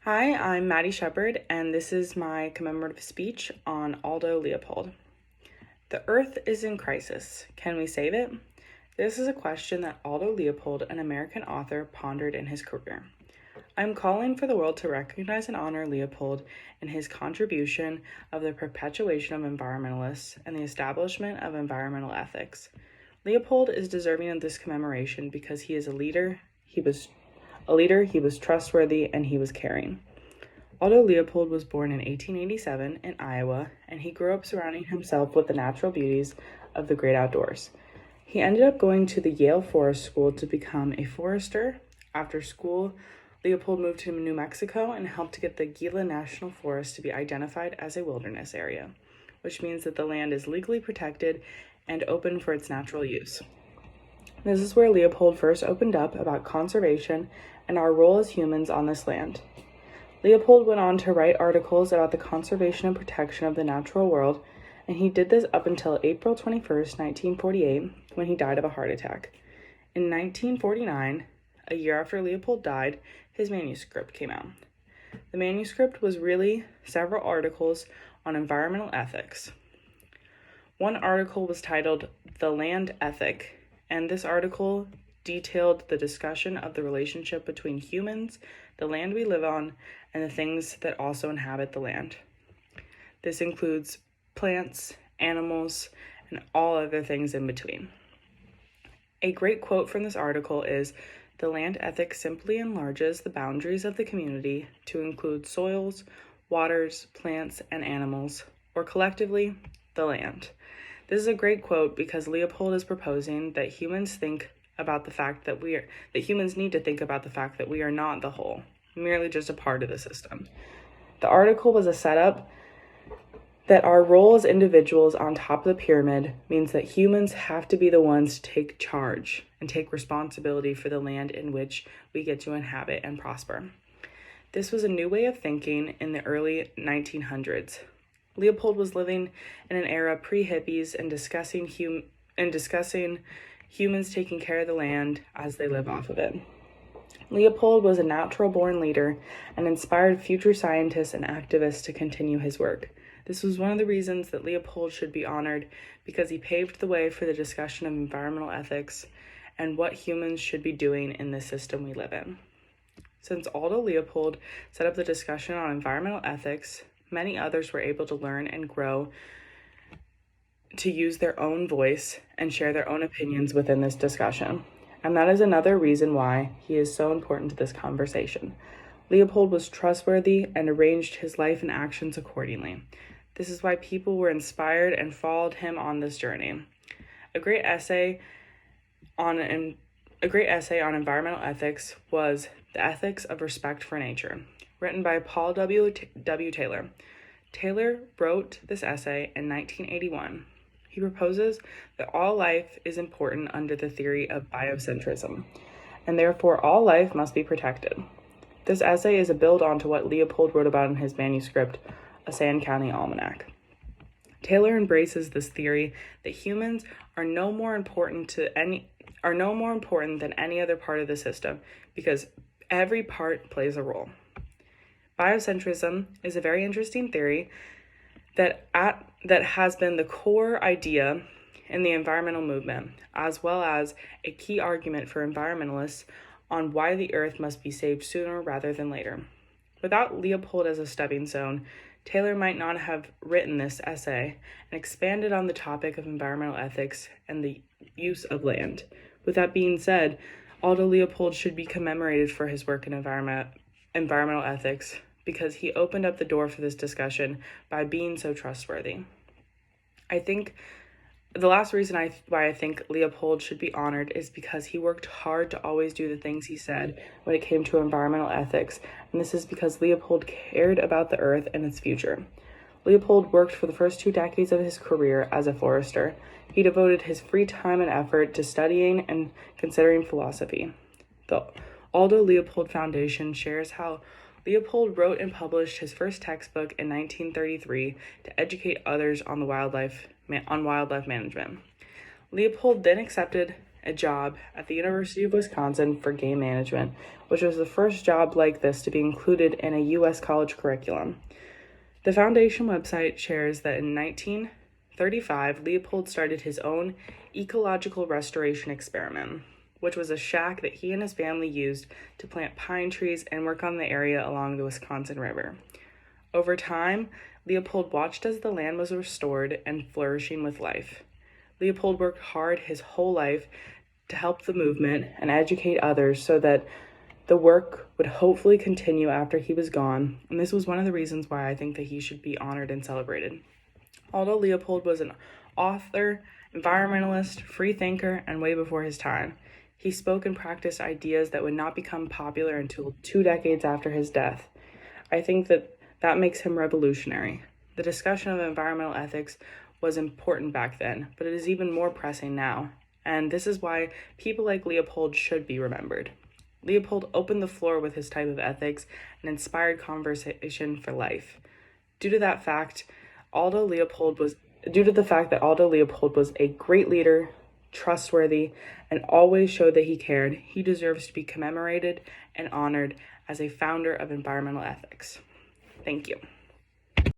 Hi, I'm Maddie Shepard, and this is my commemorative speech on Aldo Leopold. The Earth is in crisis. Can we save it? This is a question that Aldo Leopold, an American author, pondered in his career. I'm calling for the world to recognize and honor Leopold and his contribution of the perpetuation of environmentalists and the establishment of environmental ethics. Leopold is deserving of this commemoration because he is a leader, he was trustworthy, and he was caring. Aldo Leopold was born in 1887 in Iowa, and he grew up surrounding himself with the natural beauties of the great outdoors. He ended up going to the Yale Forest School to become a forester. After school, Leopold moved to New Mexico and helped to get the Gila National Forest to be identified as a wilderness area, which means that the land is legally protected and open for its natural use. This is where Leopold first opened up about conservation and our role as humans on this land. Leopold went on to write articles about the conservation and protection of the natural world, and he did this up until April 21st, 1948, when he died of a heart attack. In 1949, a year after Leopold died, his manuscript came out. The manuscript was really several articles on environmental ethics. One article was titled "The Land Ethic," and this article detailed the discussion of the relationship between humans, the land we live on, and the things that also inhabit the land. This includes plants, animals, and all other things in between. A great quote from this article is, "The land ethic simply enlarges the boundaries of the community to include soils, waters, plants, and animals, or collectively, the land." This is a great quote because Leopold is proposing that humans think about the fact that humans need to think about the fact that we are not the whole, merely just a part of the system. The article was a setup that our role as individuals on top of the pyramid means that humans have to be the ones to take charge and take responsibility for the land in which we get to inhabit and prosper. This was a new way of thinking in the early 1900s. Leopold was living in an era pre-hippies and discussing humans taking care of the land as they live off of it. Leopold was a natural-born leader and inspired future scientists and activists to continue his work. This was one of the reasons that Leopold should be honored, because he paved the way for the discussion of environmental ethics and what humans should be doing in the system we live in. Since Aldo Leopold set up the discussion on environmental ethics, many others were able to learn and grow to use their own voice and share their own opinions within this discussion. And that is another reason why he is so important to this conversation. Leopold was trustworthy and arranged his life and actions accordingly. This is why people were inspired and followed him on this journey. A great essay on environmental ethics was "The Ethics of Respect for Nature," written by Paul W. Taylor. Taylor wrote this essay in 1981. He proposes that all life is important under the theory of biocentrism, and therefore all life must be protected. This essay is a build on to what Leopold wrote about in his manuscript, A Sand County Almanac. Taylor embraces this theory that humans are no more important than any other part of the system, because every part plays a role. Biocentrism is a very interesting theory that has been the core idea in the environmental movement, as well as a key argument for environmentalists on why the earth must be saved sooner rather than later. Without Leopold as a stepping stone, Taylor might not have written this essay and expanded on the topic of environmental ethics and the use of land. With that being said, Aldo Leopold should be commemorated for his work in environmental ethics, because he opened up the door for this discussion by being so trustworthy. I think the last reason why I think Leopold should be honored is because he worked hard to always do the things he said when it came to environmental ethics, and this is because Leopold cared about the earth and its future. Leopold worked for the first 2 decades of his career as a forester. He devoted his free time and effort to studying and considering philosophy. The Aldo Leopold Foundation shares how Leopold wrote and published his first textbook in 1933 to educate others on wildlife management. Leopold then accepted a job at the University of Wisconsin for game management, which was the first job like this to be included in a U.S. college curriculum. The foundation website shares that in 1935, Leopold started his own ecological restoration experiment, which was a shack that he and his family used to plant pine trees and work on the area along the Wisconsin River. Over time, Leopold watched as the land was restored and flourishing with life. Leopold worked hard his whole life to help the movement and educate others so that the work would hopefully continue after he was gone, and this was one of the reasons why I think that he should be honored and celebrated. Aldo Leopold was an author, environmentalist, free thinker, and way before his time. He spoke and practiced ideas that would not become popular until 2 decades after his death. I think that makes him revolutionary. The discussion of environmental ethics was important back then, but it is even more pressing now, and this is why people like Leopold should be remembered. Leopold opened the floor with his type of ethics and inspired conversation for life. Due to the fact that Aldo Leopold was a great leader, trustworthy, and always showed that he cared, he deserves to be commemorated and honored as a founder of environmental ethics. Thank you.